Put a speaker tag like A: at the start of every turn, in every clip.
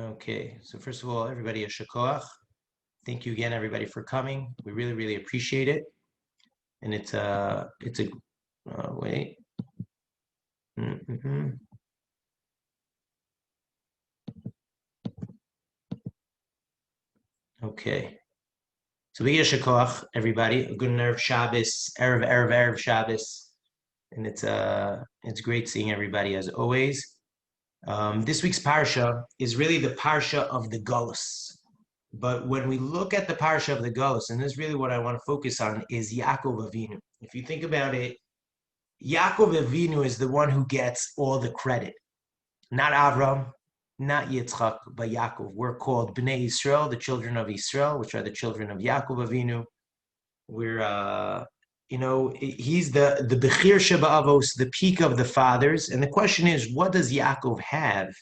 A: Okay, so first of all, everybody, a shakoach. Thank you again, everybody, for coming. We really, really appreciate it. And wait. Okay. So we get a shakoach, everybody. A good Erev Shabbos, Erev Shabbos. And it's great seeing everybody as always. This week's parsha is really the parsha of the Gullus. But when we look at the parsha of the Gullus, and this is really what I want to focus on, is Yaakov Avinu. If you think about it, Yaakov Avinu is the one who gets all the credit. Not Avram, not Yitzchak, but Yaakov. We're called Bnei Yisrael, the children of Yisrael, which are the children of Yaakov Avinu. We're, he's the Bechir Sheba Avos, the peak of the fathers. And the question is, what does Yaakov have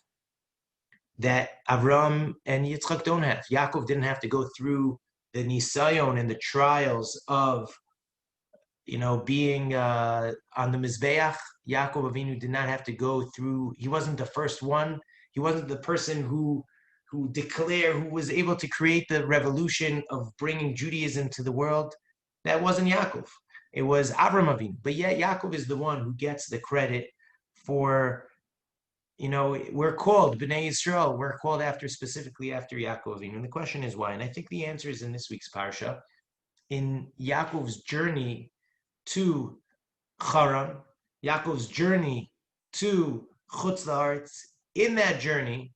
A: that Avram and Yitzchak don't have? Yaakov didn't have to go through the nisayon and the trials of, being on the Mizbeach. Yaakov Avinu did not have to go through. He wasn't the first one. He wasn't the person who was able to create the revolution of bringing Judaism to the world. That wasn't Yaakov. It was Avram Avinu. But yet Yaakov is the one who gets the credit for, we're called Bnei Yisrael. We're called specifically after Yaakov Avinu. And the question is why? And I think the answer is in this week's parsha. In Yaakov's journey to Haran, Yaakov's journey to Chutz La'aretz, in that journey,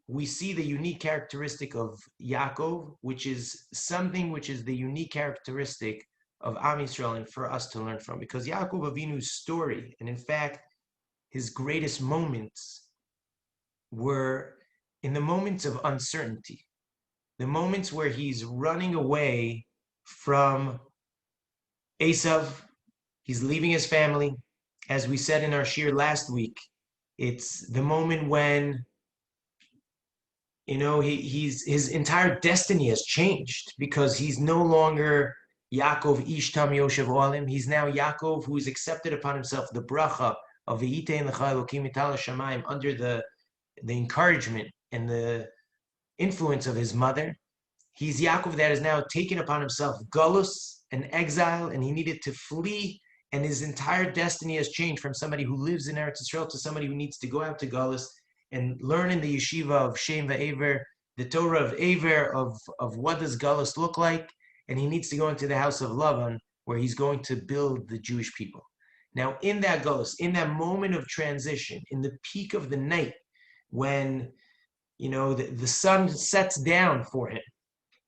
A: we see the unique characteristic of Yaakov, which is the unique characteristic of Am Yisrael and for us to learn from. Because Yaakov Avinu's story, and in fact, his greatest moments were in the moments of uncertainty, the moments where he's running away from Esav. He's leaving his family. As we said in our Shiur last week, it's the moment when, his entire destiny has changed because he's no longer Yaakov Ish Tam Yoshev Olim. He's now Yaakov who's accepted upon himself the bracha of V'yitein Lecha Elokim Mital Hashamayim under the encouragement and the influence of his mother. He's Yaakov that has now taken upon himself Galus, an exile, and he needed to flee. And his entire destiny has changed from somebody who lives in Eretz Yisrael to somebody who needs to go out to Galus and learn in the yeshiva of Shem Va'aver, the Torah of Aver, of what does Galus look like. And he needs to go into the house of Lavan, where he's going to build the Jewish people. Now, in that Galus, in that moment of transition, in the peak of the night, when, the sun sets down for him,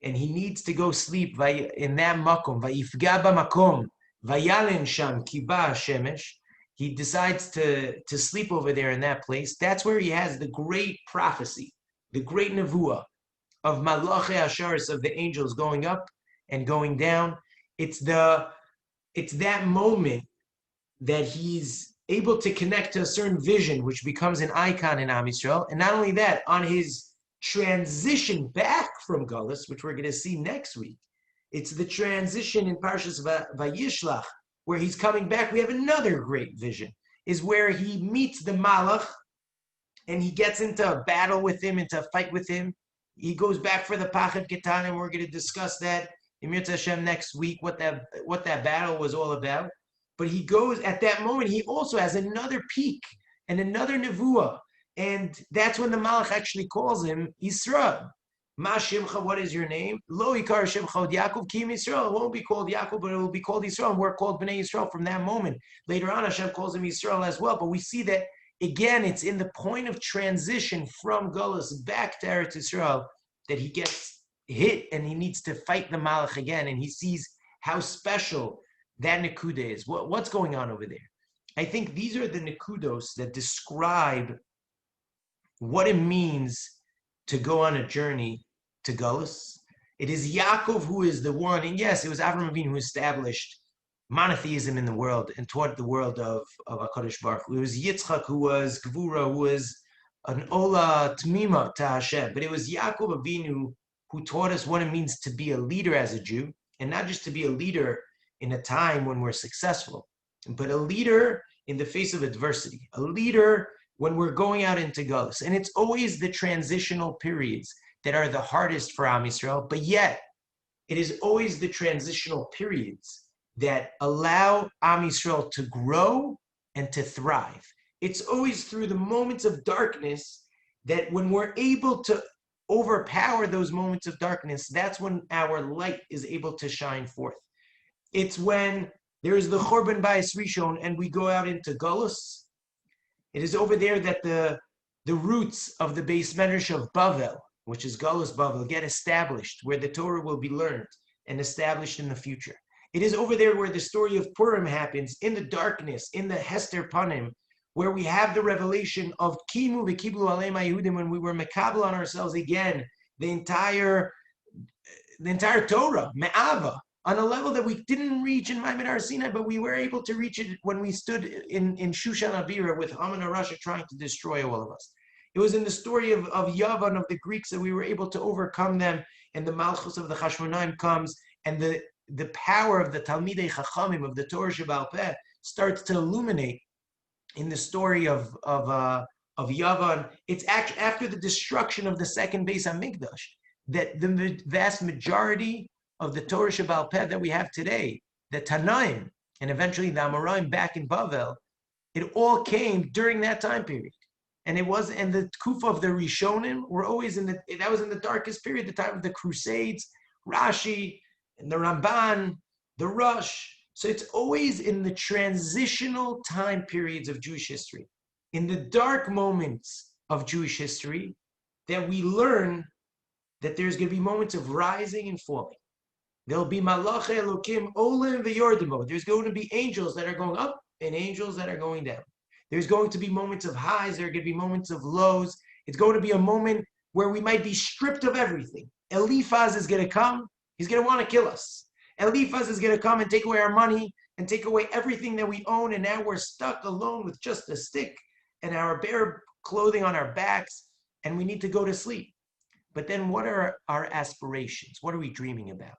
A: and he needs to go sleep in that makom, vayifga b'makom, vayalen sham kiba shemesh. He decides to sleep over there in that place. That's where he has the great prophecy, the great nevuah of Malachei Asharis, of the angels going up and going down. It's that moment that he's able to connect to a certain vision, which becomes an icon in Am Yisrael. And not only that, on his transition back from Galus, which we're going to see next week, it's the transition in Parshas Vayishlach, where he's coming back. We have another great vision, is where he meets the Malach, and he gets into a battle with him, into a fight with him. He goes back for the Pachad Ketan, and we're going to discuss that in Mirza Hashem next week, what that battle was all about. But he goes, at that moment, he also has another peak and another nevuah. And that's when the Malach actually calls him Yisrael. Ma Shimcha, what is your name? Lo Ikar Shimcha Yaakov Kim Yisrael. It won't be called Yaakov, but it will be called Yisrael. And we're called Bnei Yisrael from that moment. Later on, Hashem calls him Yisrael as well. But we see that, again, it's in the point of transition from Golus back to Eretz Yisrael that he gets hit and he needs to fight the Malach again. And he sees how special that Nekuda is. What's going on over there? I think these are the Nekudos that describe what it means to go on a journey to Galus. It is Yaakov who is the one, and yes, it was Avram Avinu who established monotheism in the world and taught the world of HaKadosh Baruch Hu. It was Yitzchak who was Gvura, who was an Ola Tmima to Hashem. But it was Yaakov Avinu who taught us what it means to be a leader as a Jew, and not just to be a leader in a time when we're successful, but a leader in the face of adversity, a leader when we're going out into Galus. And it's always the transitional periods that are the hardest for Am Yisrael, but yet it is always the transitional periods that allow Am Yisrael to grow and to thrive. It's always through the moments of darkness that when we're able to overpower those moments of darkness, that's when our light is able to shine forth. It's when there is the Chorban Bayis Rishon and we go out into Galus. It is over there that the roots of the Beis Medrash of Bavel, which is Galus Bavel, get established, where the Torah will be learned and established in the future. It is over there where the story of Purim happens, in the darkness, in the Hester Panim, where we have the revelation of Kimu v'Kiblu Aleim HaYehudim, when we were mekabel on ourselves again, the entire Torah, Me'ava, on a level that we didn't reach in Maimon Har Sinai, but we were able to reach it when we stood in Shushan Abira with Haman and Rasha trying to destroy all of us. It was in the story of Yavan, of the Greeks, that we were able to overcome them, and the Malchus of the Chashmonaim comes, and the power of the Talmidei Chachamim, of the Torah Sheba'al Peh, starts to illuminate in the story of Yavan. It's actually after the destruction of the second Beis HaMikdash that the vast majority of the Torah Sheba'al Peh that we have today, the Tanaim, and eventually the Amoraim back in Bavel, it all came during that time period. And the Kufa of the Rishonim were always that was in the darkest period, the time of the Crusades, Rashi, and the Ramban, the Rush. So it's always in the transitional time periods of Jewish history, in the dark moments of Jewish history, that we learn that there's going to be moments of rising and falling. There'll be Malachi Elokim Olim v'Yordimo. There's going to be angels that are going up and angels that are going down. There's going to be moments of highs. There are going to be moments of lows. It's going to be a moment where we might be stripped of everything. Eliphaz is going to come. He's going to want to kill us. Eliphaz is going to come and take away our money and take away everything that we own. And now we're stuck alone with just a stick and our bare clothing on our backs. And we need to go to sleep. But then what are our aspirations? What are we dreaming about?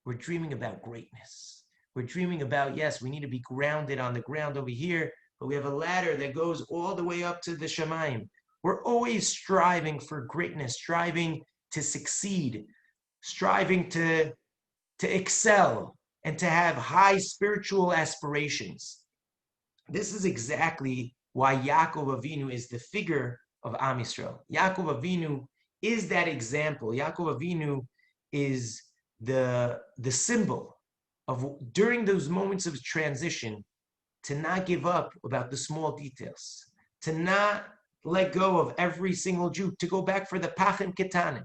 A: We're dreaming about greatness. We're dreaming about, yes, we need to be grounded on the ground over here, but we have a ladder that goes all the way up to the Shamayim. We're always striving for greatness, striving to succeed, striving to excel, and to have high spiritual aspirations. This is exactly why Yaakov Avinu is the figure of Am Yisrael. Yaakov Avinu is that example. Yaakov Avinu is the symbol of, during those moments of transition, to not give up about the small details, to not let go of every single Jew, to go back for the Pachim Ketanim.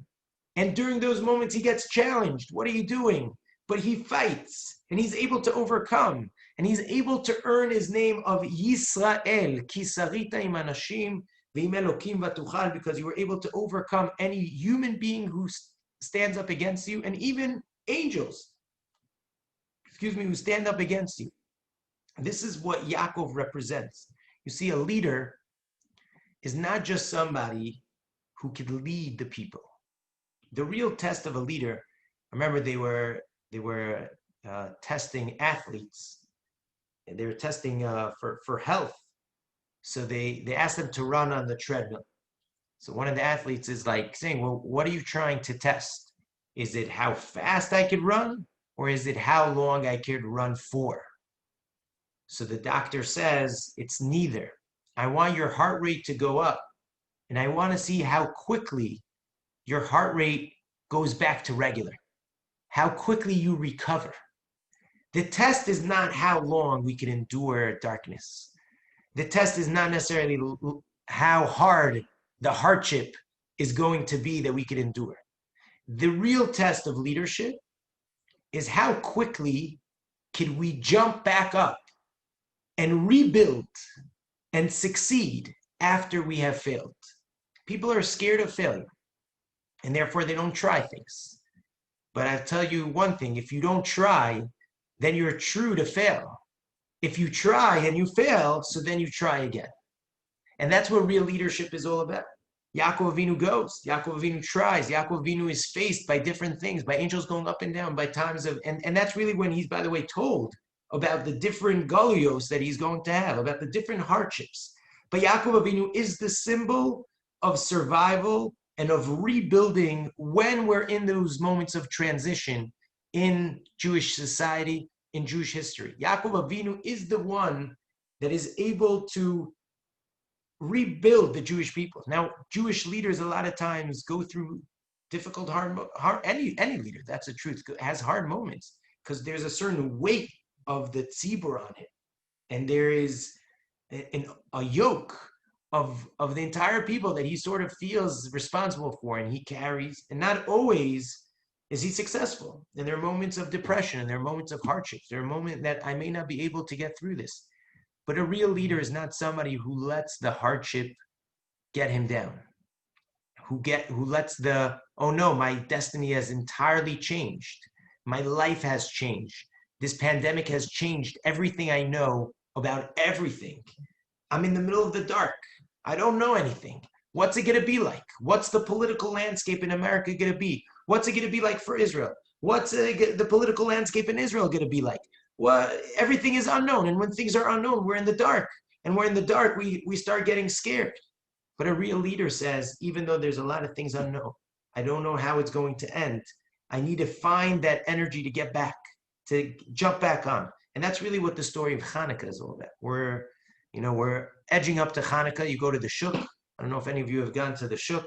A: And during those moments, he gets challenged. What are you doing? But he fights, and he's able to overcome, and he's able to earn his name of Yisrael, Ki sarita im anashim v'im Elokim v'tuchal, because you were able to overcome any human being who stands up against you, and even angels, who stand up against you. This is what Yaakov represents. You see, a leader is not just somebody who could lead the people. The real test of a leader, remember, they were testing athletes. They were testing for health. So they asked them to run on the treadmill. So one of the athletes is like saying, well, what are you trying to test? Is it how fast I could run, or is it how long I could run for? So the doctor says, it's neither. I want your heart rate to go up, and I want to see how quickly your heart rate goes back to regular, how quickly you recover. The test is not how long we can endure darkness. The test is not necessarily how hard the hardship is going to be that we can endure. The real test of leadership is how quickly can we jump back up and rebuild and succeed after we have failed. People are scared of failure, and therefore they don't try things. But I'll tell you one thing, if you don't try, then you're true to fail. If you try and you fail, so then you try again. And that's what real leadership is all about. Yaakov Avinu goes, Yaakov Avinu tries, Yaakov Avinu is faced by different things, by angels going up and down, by times of, and that's really when he's, by the way, told about the different galuyos that he's going to have, about the different hardships. But Yaakov Avinu is the symbol of survival and of rebuilding when we're in those moments of transition in Jewish society, in Jewish history. Yaakov Avinu is the one that is able to rebuild the Jewish people. Now, Jewish leaders a lot of times go through difficult, hard any leader, that's the truth, has hard moments because there's a certain weight of the tzibur on it. And there is a yoke of the entire people that he sort of feels responsible for and he carries. And not always is he successful. And there are moments of depression and there are moments of hardships. There are moments that I may not be able to get through this. But a real leader is not somebody who lets the hardship get him down, who lets oh no, my destiny has entirely changed. My life has changed. This pandemic has changed everything I know about everything. I'm in the middle of the dark. I don't know anything. What's it going to be like? What's the political landscape in America going to be? What's it going to be like for Israel? What's the political landscape in Israel going to be like? Well, everything is unknown. And when things are unknown, we're in the dark. And we're in the dark, we start getting scared. But a real leader says, even though there's a lot of things unknown, I don't know how it's going to end. I need to find that energy to get back, to jump back on. And that's really what the story of Hanukkah is all about. We're edging up to Hanukkah. You go to the shuk. I don't know if any of you have gone to the shuk,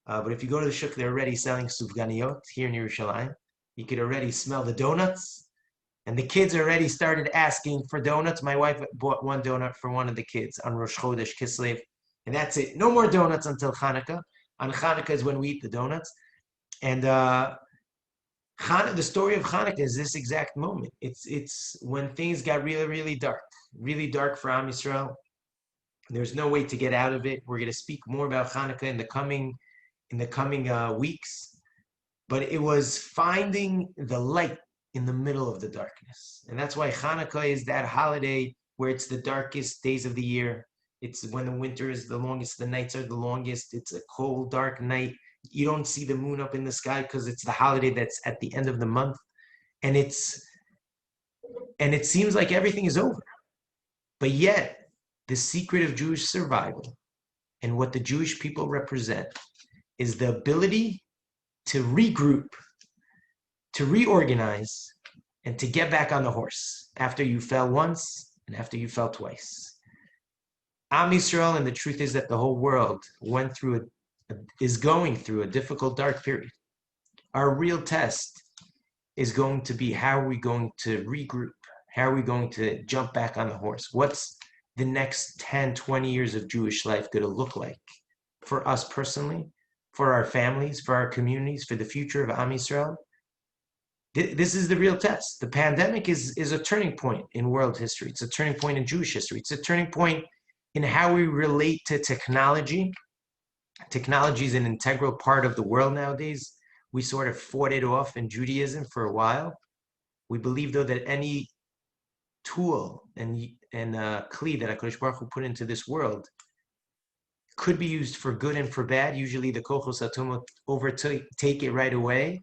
A: but if you go to the shuk, they're already selling sufganiyot here in Yerushalayim. You could already smell the donuts. And the kids already started asking for donuts. My wife bought one donut for one of the kids on Rosh Chodesh Kislev. And that's it. No more donuts until Hanukkah. On Hanukkah is when we eat the donuts. And the story of Hanukkah is this exact moment. It's when things got really, really dark for Am Yisrael. There's no way to get out of it. We're going to speak more about Hanukkah in the coming weeks. But it was finding the light in the middle of the darkness. And that's why Hanukkah is that holiday where it's the darkest days of the year. It's when the winter is the longest, the nights are the longest. It's a cold, dark night. You don't see the moon up in the sky because it's the holiday that's at the end of the month. And it seems like everything is over. But yet, the secret of Jewish survival and what the Jewish people represent is the ability to regroup, to reorganize, and to get back on the horse after you fell once and after you fell twice. Am Yisrael, and the truth is that the whole world is going through a difficult, dark period. Our real test is going to be, how are we going to regroup? How are we going to jump back on the horse? What's the next 10, 20 years of Jewish life going to look like for us personally, for our families, for our communities, for the future of Am Yisrael? This is the real test. The pandemic is a turning point in world history. It's a turning point in Jewish history. It's a turning point in how we relate to technology. Technology is an integral part of the world nowadays. We sort of fought it off in Judaism for a while. We believe, though, that any tool and kli that HaKadosh Baruch Hu put into this world could be used for good and for bad. Usually the kochos hatumot overtake it right away.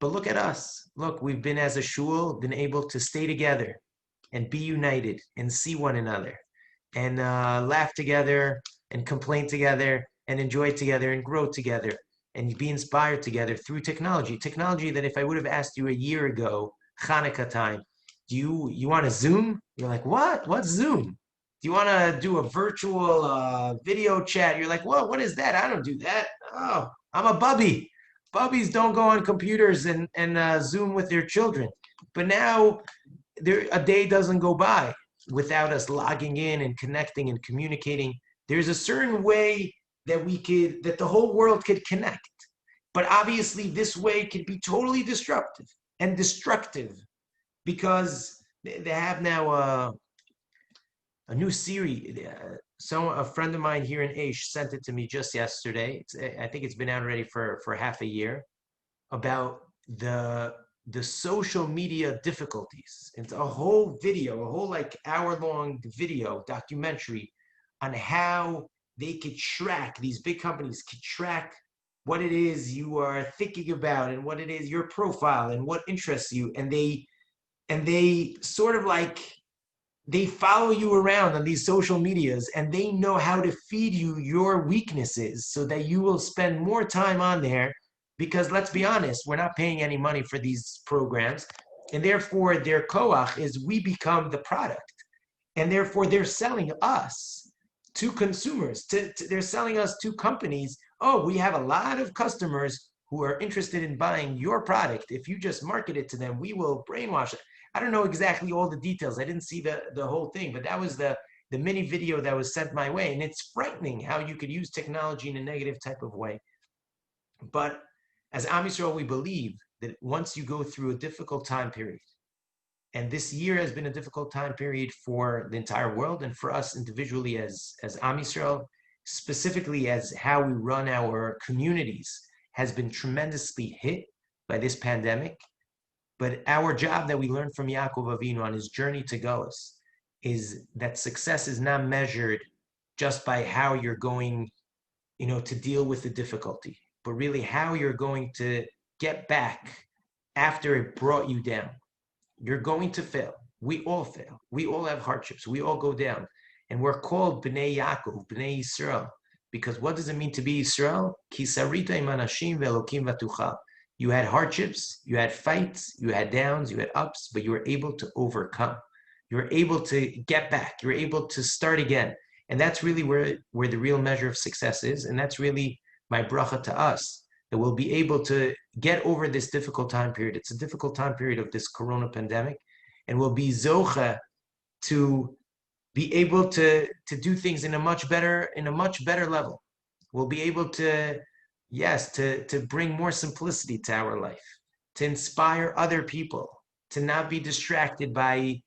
A: But look at us. Look, we've been, as a shul, been able to stay together and be united and see one another and laugh together and complain together and enjoy together and grow together and be inspired together through technology. Technology that if I would have asked you a year ago, Hanukkah time, do you want to Zoom? You're like, what? What's Zoom? Do you want to do a virtual video chat? You're like, whoa, what is that? I don't do that. Oh, I'm a bubby. Bubbies don't go on computers and Zoom with their children. But now a day doesn't go by without us logging in and connecting and communicating. There's a certain way that the whole world could connect. But obviously this way could be totally disruptive and destructive, because they have now a new series. A friend of mine here in Aish sent it to me just yesterday. I think it's been out already for half a year, about the social media difficulties. It's a whole video, a whole like hour-long video documentary on how they could track, these big companies could track what it is you are thinking about and what it is, your profile and what interests you. And they sort of like they follow you around on these social medias and they know how to feed you your weaknesses so that you will spend more time on there, because let's be honest, we're not paying any money for these programs, and therefore their koach is we become the product, and therefore they're selling us to consumers, they're selling us to companies. Oh, we have a lot of customers who are interested in buying your product. If you just market it to them, we will brainwash it. I don't know exactly all the details. I didn't see the whole thing, but that was the mini video that was sent my way. And it's frightening how you could use technology in a negative type of way. But as Am Yisrael, we believe that once you go through a difficult time period, and this year has been a difficult time period for the entire world and for us individually as Am Yisrael, specifically as how we run our communities has been tremendously hit by this pandemic. But our job that we learned from Yaakov Avinu on his journey to Galus is that success is not measured just by how you're going, to deal with the difficulty, but really how you're going to get back after it brought you down. You're going to fail. We all fail. We all have hardships. We all go down. And we're called Bnei Yaakov, Bnei Yisrael. Because what does it mean to be Yisrael? Ki sarita im anashim ve'elokim v'tuchal. You had hardships, you had fights, you had downs, you had ups, but you were able to overcome. You were able to get back. You were able to start again. And that's really where the real measure of success is. And that's really my bracha to us, that we'll be able to get over this difficult time period. It's a difficult time period of this corona pandemic. And we'll be zocha to be able to do things in a much better level. We'll be able to bring more simplicity to our life, to inspire other people, to not be distracted by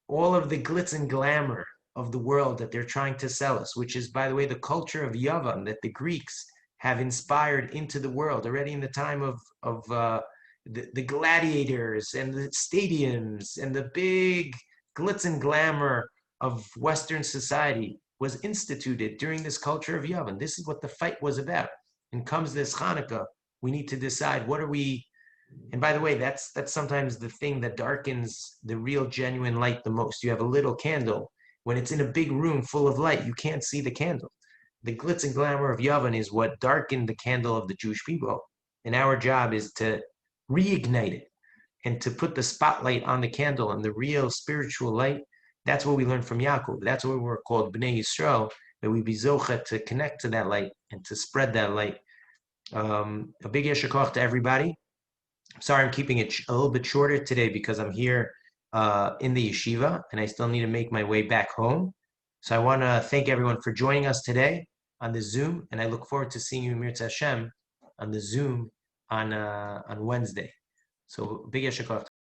A: all of the glitz and glamour of the world that they're trying to sell us, which is, by the way, the culture of Yavan that the Greeks have inspired into the world already in the time of the gladiators and the stadiums and the big glitz and glamour of Western society was instituted during this culture of Yavan. This is what the fight was about. And comes this Hanukkah, we need to decide what are we. And by the way, that's sometimes the thing that darkens the real genuine light the most. You have a little candle. When it's in a big room full of light, you can't see the candle. The glitz and glamour of Yavan is what darkened the candle of the Jewish people. And our job is to reignite it and to put the spotlight on the candle and the real spiritual light. That's what we learned from Yaakov. That's what we're called Bnei Yisrael, that we be zocha to connect to that light and to spread that light. A big yesher koach to everybody. I'm sorry I'm keeping it a little bit shorter today because I'm here in the yeshiva and I still need to make my way back home. So I want to thank everyone for joining us today on the Zoom, and I look forward to seeing you, Mirza Hashem, on the Zoom on Wednesday. So big yesher koach.